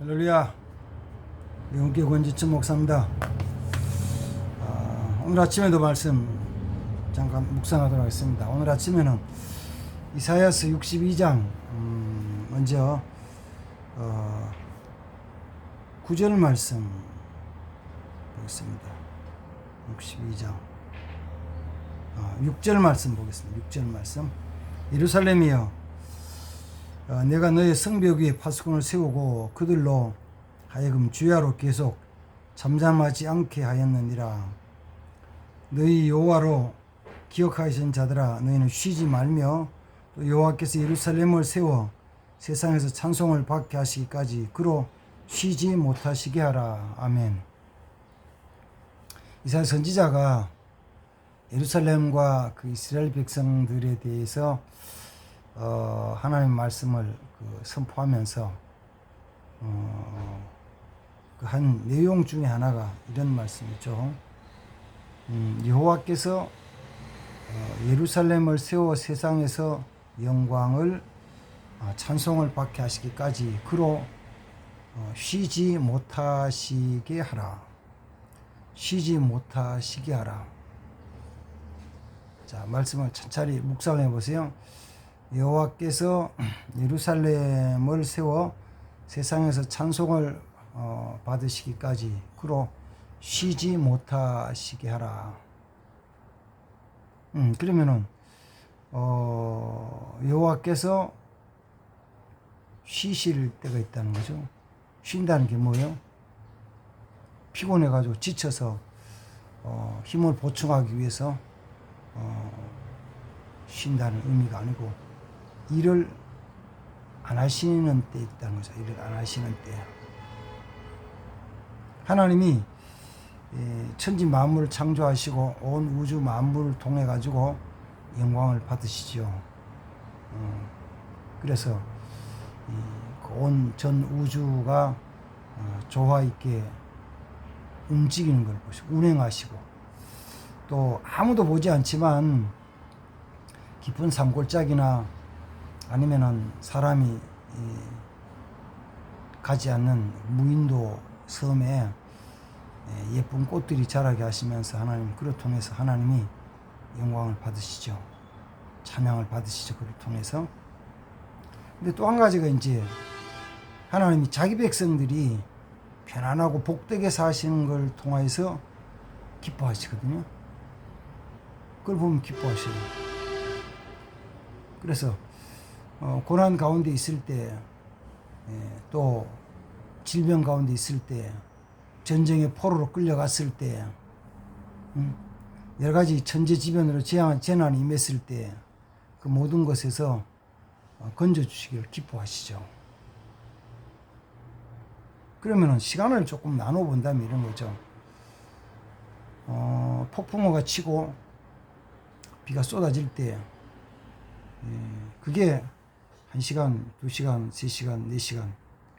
할렐루야. 영계 권지천 목사입니다. 오늘 아침에도 말씀 잠깐 묵상하도록 하겠습니다. 오늘 아침에는 이사야서 62장 먼저 9절 말씀 보겠습니다. 62장 6절 말씀 보겠습니다. 6절 말씀. 예루살렘이여, 내가 너의 성벽 위에 파수꾼을 세우고 그들로 하여금 주야로 계속 잠잠하지 않게 하였느니라. 너희 여호와로 기억하신 자들아, 너희는 쉬지 말며 또 여호와께서 예루살렘을 세워 세상에서 찬송을 받게 하시기까지 그로 쉬지 못하시게 하라. 아멘. 이사야 선지자가 예루살렘과 그 이스라엘 백성들에 대해서 하나님의 말씀을 선포하면서 그 한 내용 중에 하나가 이런 말씀이죠. 여호와께서 예루살렘을 세워 세상에서 영광을 찬송을 받게 하시기까지 그로 쉬지 못하시게 하라. 쉬지 못하시게 하라. 자, 말씀을 천천히 묵상해 보세요. 여호와께서 예루살렘을 세워 세상에서 찬송을 받으시기까지 그로 쉬지 못하시게 하라. 그러면은 여호와께서 쉬실 때가 있다는 거죠. 쉰다는 게 뭐예요? 피곤해 가지고 지쳐서 힘을 보충하기 위해서 쉰다는 의미가 아니고 일을 안 하시는 때 있다는 거죠. 일을 안 하시는 때. 하나님이 천지 만물을 창조하시고 온 우주 만물을 통해 가지고 영광을 받으시죠. 그래서 온 전 우주가 조화 있게 움직이는 걸 보시고 운행하시고, 또 아무도 보지 않지만 깊은 산골짜기나 아니면은 사람이 가지 않는 무인도 섬에 예쁜 꽃들이 자라게 하시면서 하나님, 그를 통해서 하나님이 영광을 받으시죠. 찬양을 받으시죠. 그를 통해서. 근데 또 한 가지가 이제 하나님이 자기 백성들이 편안하고 복되게 사시는 걸 통해서 기뻐하시거든요. 그걸 보면 기뻐하셔요. 그래서 고난 가운데 있을 때, 또 질병 가운데 있을 때, 전쟁의 포로로 끌려갔을 때, 여러 가지 천재지변으로 재난이 임했을 때 그 모든 것에서 건져주시기를 기뻐하시죠. 그러면은 시간을 조금 나눠본다면 이런 거죠. 폭풍우가 치고 비가 쏟아질 때, 그게 1시간, 2시간, 3시간, 4시간,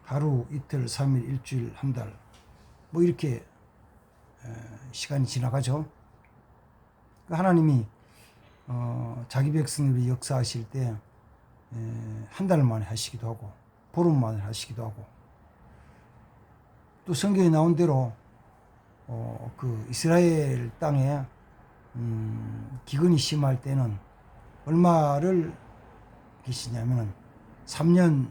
하루, 이틀, 3일, 일주일, 한 달, 뭐 이렇게 시간이 지나가죠. 하나님이 자기 백성들이 역사하실 때 한 달 만에 하시기도 하고 보름 만에 하시기도 하고, 또 성경에 나온 대로 그 이스라엘 땅에 기근이 심할 때는 얼마를 계시냐면은 3년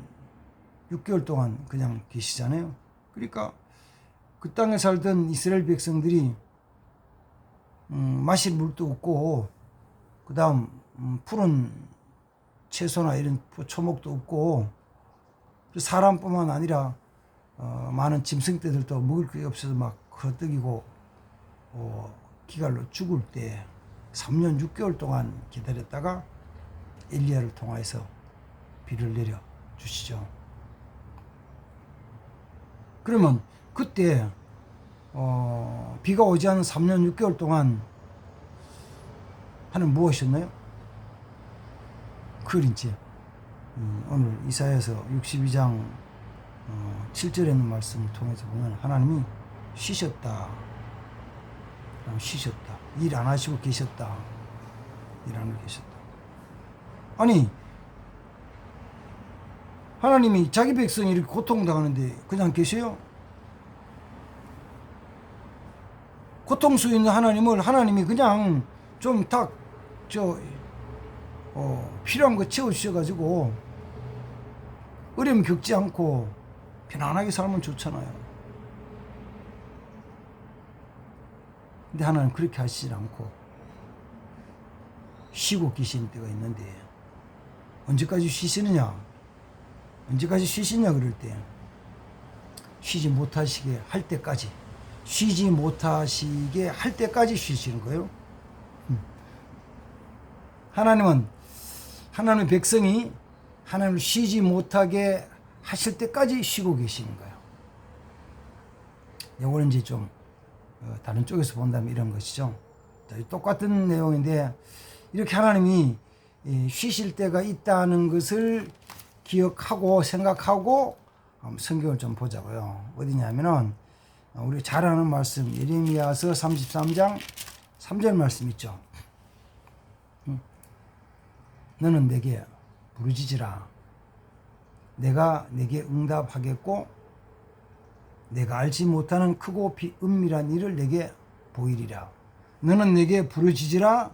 6개월 동안 그냥 계시잖아요. 그러니까 그 땅에 살던 이스라엘 백성들이 마실 물도 없고, 그 다음 푸른 채소나 이런 초목도 없고, 사람뿐만 아니라 많은 짐승떼들도 먹을 게 없어서 막 헐떡이고 기갈로 죽을 때 3년 6개월 동안 기다렸다가 엘리야를 통해서 비를 내려 주시죠. 그러면 그때 비가 오지 않은 3년 6개월 동안 하나님 무엇이었나요? 그걸 이제 오늘 이사야서 62장 7절에 있는 말씀을 통해서 보면 하나님이 쉬셨다. 쉬셨다. 일 안 하시고 계셨다. 일 안 하고 계셨다. 아니, 하나님이 자기 백성이 이렇게 고통당하는데 그냥 계세요? 고통스러워 있는 하나님을 하나님이 그냥 좀 딱 필요한 거 채워주셔가지고 어려움 겪지 않고 편안하게 살면 좋잖아요. 근데 하나님 그렇게 하시질 않고 쉬고 계시는 때가 있는데 언제까지 쉬시느냐? 언제까지 쉬시냐 그럴 때 쉬지 못하시게 할 때까지 쉬지 못하시게 할 때까지 쉬시는 거예요. 하나님은 하나님의 백성이 하나님을 쉬지 못하게 하실 때까지 쉬고 계시는 거예요. 이거는 이제 좀 다른 쪽에서 본다면 이런 것이죠. 똑같은 내용인데 이렇게 하나님이 쉬실 때가 있다는 것을 기억하고 생각하고 성경을 좀 보자고요. 어디냐면은 우리 잘 아는 말씀 예레미야서 33장 3절 말씀 있죠. 너는 내게 부르짖으라. 내가 내게 응답하겠고 내가 알지 못하는 크고 은밀한 일을 내게 보이리라. 너는 내게 부르짖으라.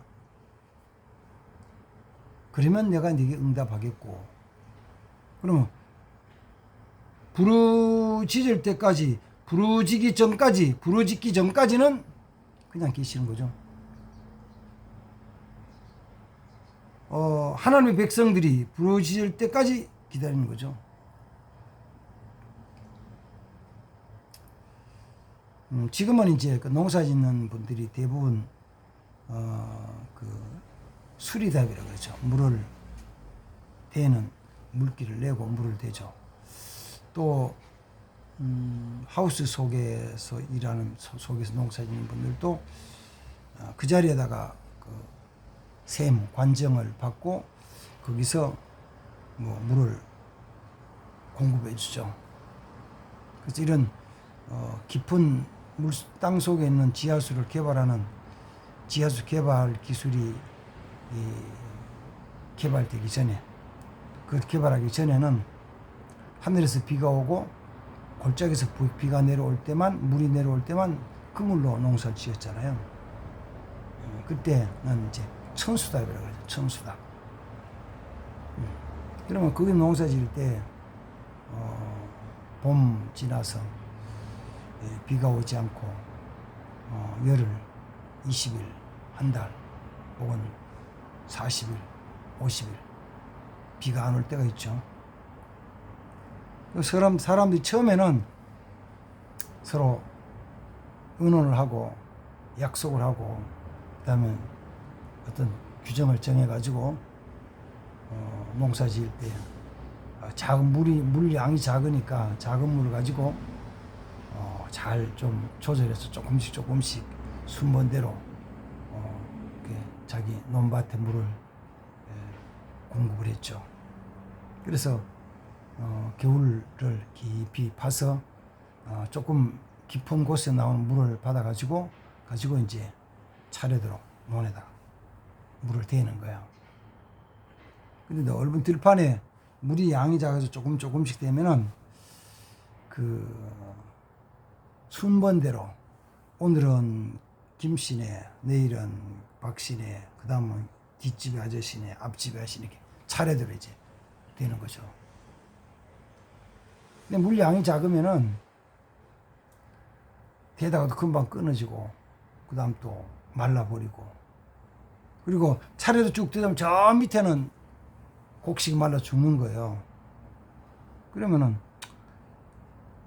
그러면 내가 네게 응답하겠고. 그러면 부르짖을 때까지 부르짖기 전까지는 그냥 계시는 거죠. 하나님의 백성들이 부르짖을 때까지 기다리는 거죠. 지금은 이제 그 농사 짓는 분들이 대부분 수리답이라고 그러죠. 물을 대는 물기를 내고 물을 대죠. 또 하우스 속에서 일하는 속에서 농사 짓는 분들도 그 자리에다가 샘 관정을 받고 거기서 뭐 물을 공급해 주죠. 그래서 이런 깊은 땅 속에 있는 지하수를 개발하는 지하수 개발 기술이 개발되기 전에 개발하기 전에는 하늘에서 비가 오고 골짜기에서 비가 내려올 때만 물이 내려올 때만 그 물로 농사를 지었잖아요. 그때는 이제 천수답이라고 그러죠. 천수답. 그러면 거기 농사 지을 때 봄 지나서 비가 오지 않고 열흘, 20일, 한 달 혹은 40일, 50일 비가 안 올 때가 있죠. 사람들이 처음에는 서로 의논을 하고 약속을 하고 그다음에 어떤 규정을 정해가지고 농사 지을 때 작은 물량이 작으니까 작은 물을 가지고 잘 좀 조절해서 조금씩 순번대로 자기 논밭에 물을 공급을 했죠. 그래서 겨울을 깊이 파서 조금 깊은 곳에 나오는 물을 받아가지고 이제 차례대로 논에다 물을 대는 거야. 근데 넓은 들판에 물이 양이 작아서 조금씩 되면은 순번대로 오늘은 김씨네, 내일은 박씨네, 그 다음은 뒷집의 아저씨네, 앞집의 아저씨네 이렇게 차례대로 이제 되는 거죠. 근데 물량이 작으면은 대다가도 금방 끊어지고 그 다음 또 말라버리고 그리고 차례도 쭉 되다 보면 저 밑에는 곡식 말라 죽는 거예요. 그러면은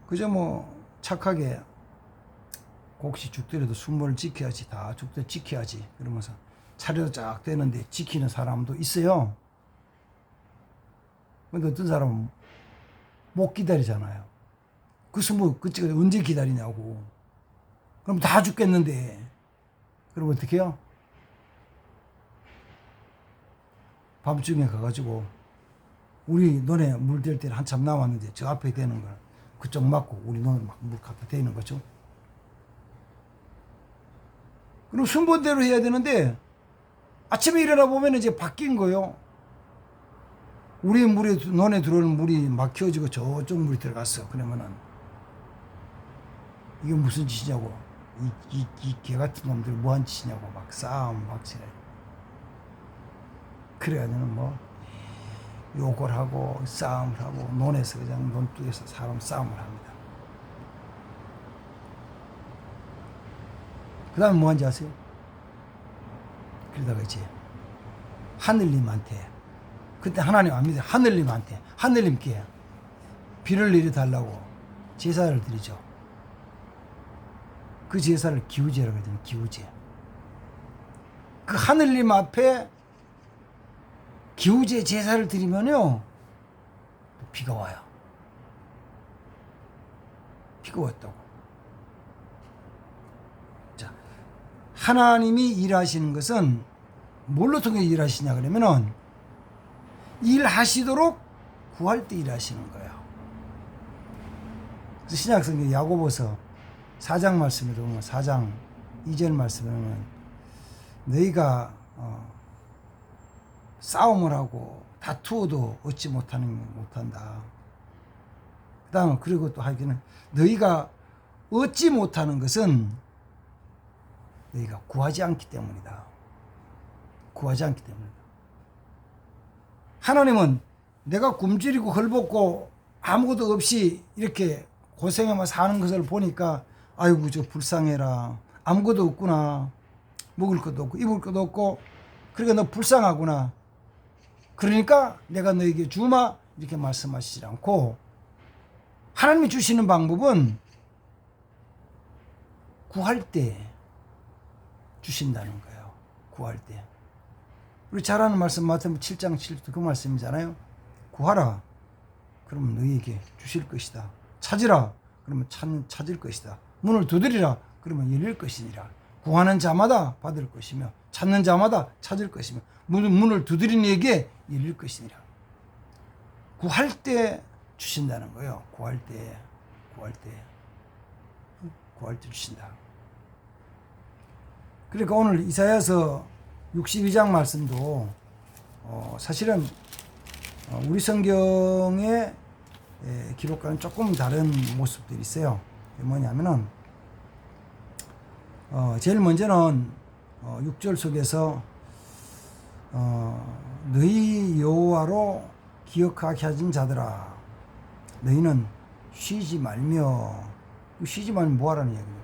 그저 뭐 착하게 곡식 죽더라도 순번을 지켜야지, 다 죽더라도 지켜야지 그러면서 차례도 쫙 되는데 지키는 사람도 있어요. 근데 어떤 사람은 못 기다리잖아요. 그 그치가 언제 기다리냐고. 그럼 다 죽겠는데 그럼 어떻게 해요? 밤중에 가가지고 우리 논에 물 댈 때는 한참 남았는데 저 앞에 대는 걸 그쪽 맞고 우리 논에 막 물 갖다 대는 거죠. 그럼 순번대로 해야 되는데 아침에 일어나 보면 이제 바뀐 거요. 우리 물에, 논에 들어오는 물이 막혀지고 저쪽 물이 들어갔어. 그러면은 이게 무슨 짓이냐고. 이 개 같은 놈들 뭐한 짓이냐고 막 싸움 막 지내. 그래가지고는 뭐 욕을 하고 싸움을 하고 논에서 그냥 논둑에서 사람 싸움을 합니다. 그 다음에 뭐 한지 아세요? 그러다가 이제 하늘님한테, 그때 하나님 압니다. 하늘님께 비를 내려달라고 제사를 드리죠. 그 제사를 기우제라고 하잖아요. 기우제. 그 하늘님 앞에 기우제 제사를 드리면요 비가 와요. 비가 왔다고. 자, 하나님이 일하시는 것은 뭘로 통해 일하시냐 그러면은 일하시도록 구할 때 일하시는 거예요. 그래서 신약성경 야고보서 4장 말씀에 보면 4장 2절 말씀에 보면 너희가 싸움을 하고 다투어도 얻지 못한다. 그 다음에 그리고 또 하기는 너희가 얻지 못하는 것은 너희가 구하지 않기 때문이다. 구하지 않기 때문이다. 하나님은 내가 굶주리고 헐벗고 아무것도 없이 이렇게 고생하며 사는 것을 보니까 아이고 저 불쌍해라. 아무것도 없구나. 먹을 것도 없고 입을 것도 없고 그러니까 너 불쌍하구나. 그러니까 내가 너에게 주마 이렇게 말씀하시지 않고 하나님이 주시는 방법은 구할 때 주신다는 거예요. 구할 때. 우리 잘 아는 말씀 마태복음 7장 7절 그 말씀이잖아요. 구하라. 그러면 너희에게 주실 것이다. 찾으라. 그러면 찾을 것이다. 문을 두드리라. 그러면 열릴 것이니라. 구하는 자마다 받을 것이며 찾는 자마다 찾을 것이며 문을 두드리는 이에게 열릴 것이니라. 구할 때 주신다는 거예요. 구할 때 주신다. 그러니까 오늘 이사야서 62장 말씀도 사실은 우리 성경의 기록과는 조금 다른 모습들이 있어요. 뭐냐면은 제일 먼저는 6절 속에서 너희 여호와로 기억하게 하신 자들아 너희는 쉬지 말며 쉬지 말면 뭐하라는 이야기예요.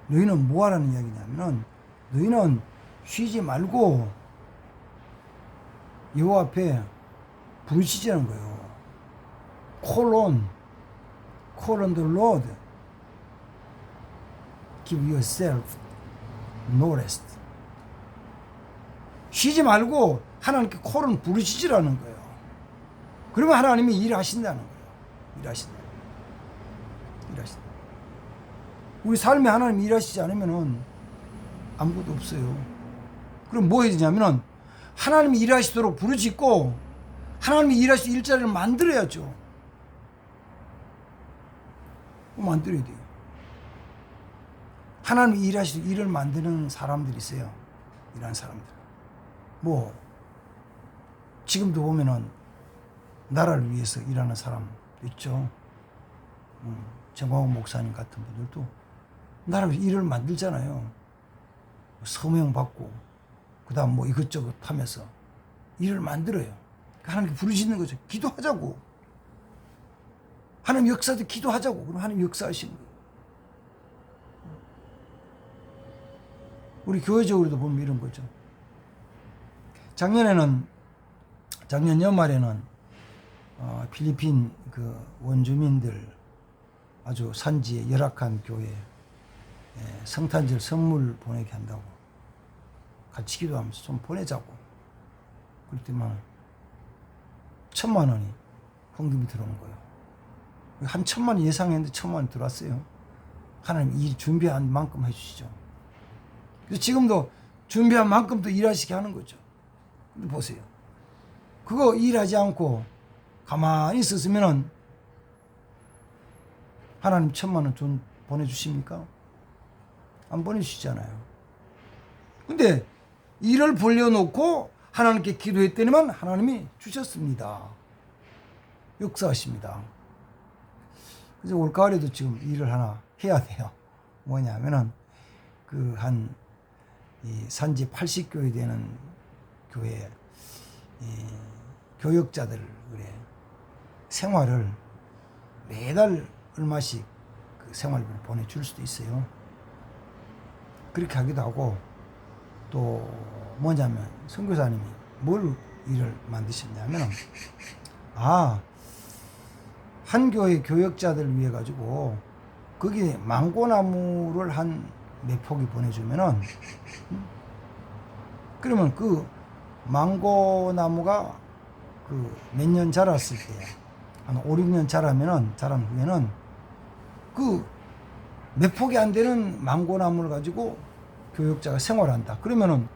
너희는 뭐하라는 이야기냐면은 너희는 쉬지 말고 여호와 앞에 부르짖으라는 거예요. Call on the Lord. Give yourself no rest. 쉬지 말고 하나님께 콜은 부르짖으라는 거예요. 그러면 하나님이 일하신다는 거예요. 일하신다. 우리 삶에 하나님이 일하시지 않으면은 아무것도 없어요. 그럼 뭐 해야 되냐면은 하나님이 일하시도록 부르짖고 하나님이 일하실 일자리를 만들어야죠. 만들어야 돼요. 하나님이 일하실 일을 만드는 사람들이 있어요. 이런 사람들. 뭐 지금도 보면은 나라를 위해서 일하는 사람 있죠. 정광훈 목사님 같은 분들도 나라를 위해서 일을 만들잖아요. 서명 받고 그다음 뭐 이것저것 하면서 일을 만들어요. 하나님께 부르짖는 거죠. 기도하자고. 하나님 역사도 기도하자고. 그럼 하나님 역사하시는 거예요. 우리 교회적으로도 보면 이런 거죠. 작년 연말에는 필리핀 그 원주민들 아주 산지에 열악한 교회에 성탄절 선물 보내게 한다고 같이 기도하면서 좀 보내자고 그랬더니 1,000,000원이 헌금이 들어온 거예요. 한 1,000,000원 예상했는데 1,000,000원이 들어왔어요. 하나님 일 준비한 만큼 해주시죠. 그래서 지금도 준비한 만큼 또 일하시게 하는 거죠. 근데 보세요. 그거 일하지 않고 가만히 있었으면은 하나님 1,000,000원 돈 보내주십니까? 안 보내주시잖아요. 근데 일을 벌려놓고 하나님께 기도했더니만 하나님이 주셨습니다. 역사하십니다. 그래서 올 가을에도 지금 일을 하나 해야 돼요. 뭐냐면은 이 산지 80교회 되는 교회 교역자들 생활을 매달 얼마씩 그 생활비를 보내줄 수도 있어요. 그렇게 하기도 하고, 또 뭐냐면 선교사님이 뭘 일을 만드셨냐면, 한 교회 교역자들 위해 가지고 거기 망고나무를 한 몇 포기 보내주면은, 그러면 그 망고나무가 그 몇 년 자랐을 때, 한 5, 6년 자란 후에는 그 몇 폭이 안 되는 망고나무를 가지고 교역자가 생활한다. 그러면은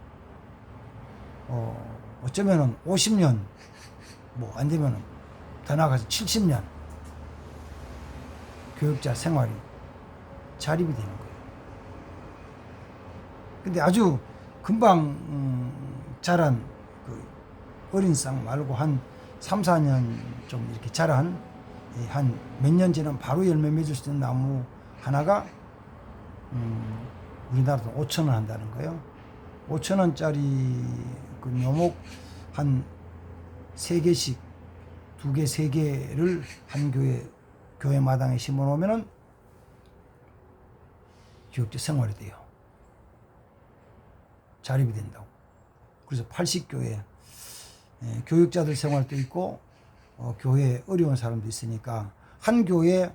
어쩌면은 50년, 뭐 안 되면은 더 나가서 70년 교역자 생활이 자립이 되는 거예요. 근데 아주 금방 자란 그 어린 쌍 말고 한 3, 4년 좀 이렇게 자란 한 몇 년 지나면 바로 열매 맺을 수 있는 나무 하나가 우리나라도 5,000원 한다는 거예요. 5,000원짜리 그 묘목 한 3개씩 2개, 3개를 한 교회 마당에 심어 놓으면은 교역자 생활이 돼요. 자립이 된다고. 그래서 80교회 교역자들 생활도 있고 교회에 어려운 사람도 있으니까 한 교회에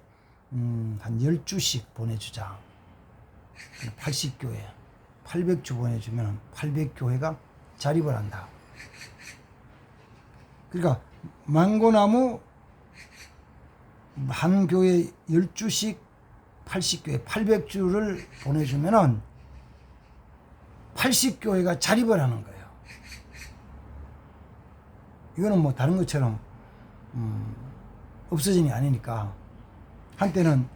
한 10주씩 보내주자. 80교회 800주 보내주면 800교회가 자립을 한다. 그러니까 망고나무 한 교회 10주씩 80교회 800주를 보내주면은 80교회가 자립을 하는 거예요. 이거는 뭐 다른 것처럼 없어지는 게 아니니까. 한때는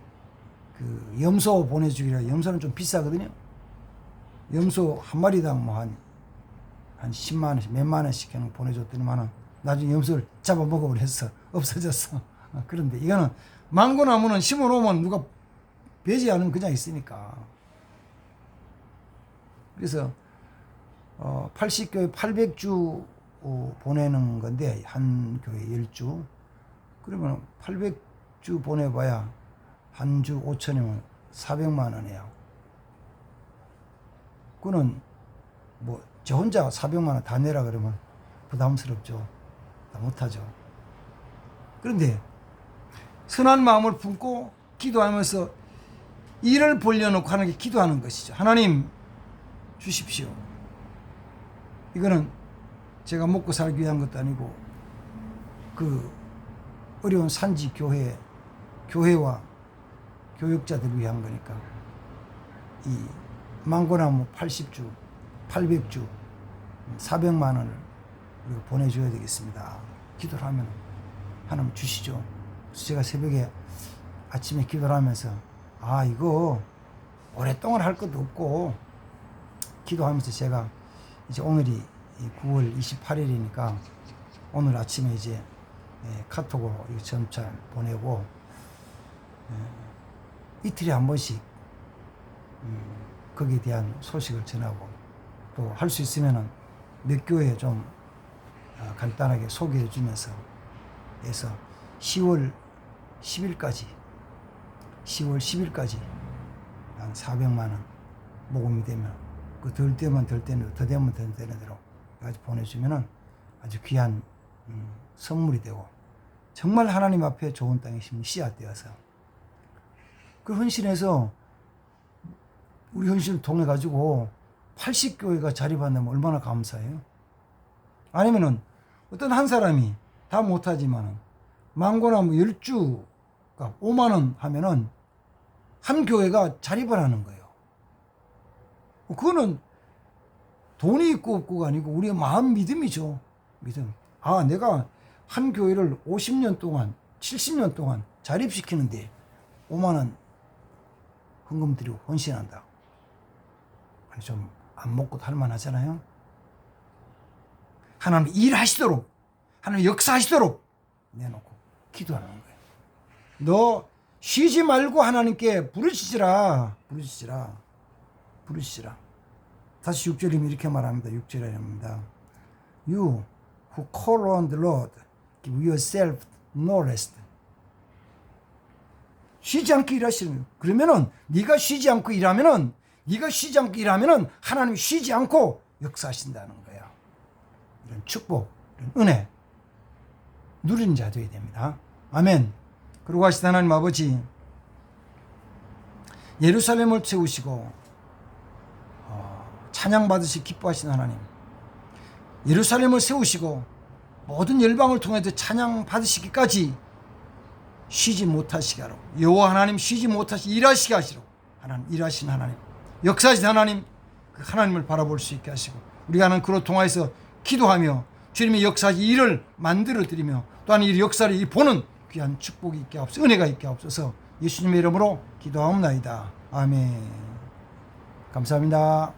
그 염소 보내주기라, 염소는 좀 비싸거든요. 염소 한 마리당 뭐 한 10만 원씩, 몇만 원씩 보내줬더니만은 나중에 염소를 잡아 먹어버렸어. 없어졌어. 그런데 이거는 망고나무는 심어 놓으면 누가 배지 않으면 그냥 있으니까. 그래서 80교회 800주 보내는 건데, 한 교회 10주. 그러면 800주 보내봐야 한 주 5천이면 400만 원이에요. 그거는 뭐 저 혼자 400만 원 다 내라 그러면 부담스럽죠. 다 못하죠. 그런데 선한 마음을 품고 기도하면서 일을 벌려놓고 하는 게 기도하는 것이죠. 하나님 주십시오. 이거는 제가 먹고 살기 위한 것도 아니고 그 어려운 산지 교회와 교역자들을 위한 거니까 이 망고나무 80주, 800주, 400만 원을 우리가 보내줘야 되겠습니다. 기도를 하면 하나님 주시죠. 그래서 제가 새벽에 아침에 기도를 하면서 이거 오랫동안 할 것도 없고, 기도하면서 제가 이제 오늘이 9월 28일이니까 오늘 아침에 이제 카톡으로 점차 보내고 이틀에 한 번씩 거기에 대한 소식을 전하고, 또 할 수 있으면은 몇 교회 좀 간단하게 소개해 주면서 해서 10월 10일까지 한 400만 원 모금이 되면 그 덜 되면 덜 되는, 더 되면 더 되는 대로 보내주면은 아주 귀한 선물이 되고, 정말 하나님 앞에 좋은 땅에 심는 씨앗 되어서 그 헌신해서 우리 헌신을 통해 가지고 80교회가 자립한다면 얼마나 감사해요. 아니면은 어떤 한 사람이 다 못하지만은 망고나무 10주가 5만 원 하면은 한 교회가 자립을 하는 거예요. 그거는 돈이 있고 없고가 아니고 우리의 마음 믿음이죠. 믿음. 내가 한 교회를 50년 동안, 70년 동안 자립시키는데 5만 원 헌금 드리고 헌신한다. 좀 안 먹고도 할만하잖아요. 하나님 일하시도록, 하나님 역사하시도록 내놓고 기도하는 거예요. 너 쉬지 말고 하나님께 부르시지라. 다시 6절이면 이렇게 말합니다. 6절에 합니다. You who call on the Lord, give yourself no rest. 쉬지 않고 일하시는 거예요. 그러면은 네가 쉬지 않고 일하면은 하나님이 쉬지 않고 역사하신다는 거예요. 이런 축복, 이런 은혜 누린 자 되어야 됩니다. 아멘. 그러고 하시다 하나님 아버지, 예루살렘을 세우시고 찬양 받으시 기뻐하시는 하나님, 예루살렘을 세우시고 모든 열방을 통해서 찬양 받으시기까지 쉬지 못하시게 하러, 여호와 하나님 쉬지 못하시 일하시게 하시러, 하나님 일하시는 하나님, 역사하신 하나님, 그 하나님을 바라볼 수 있게 하시고, 우리가 하는 그로 통하여서 기도하며 주님의 역사하신 일을 만들어 드리며 또한 이 역사를 보는 귀한 축복이 있게 하옵소서, 은혜가 있게 하옵소서. 예수님의 이름으로 기도하옵나이다. 아멘. 감사합니다.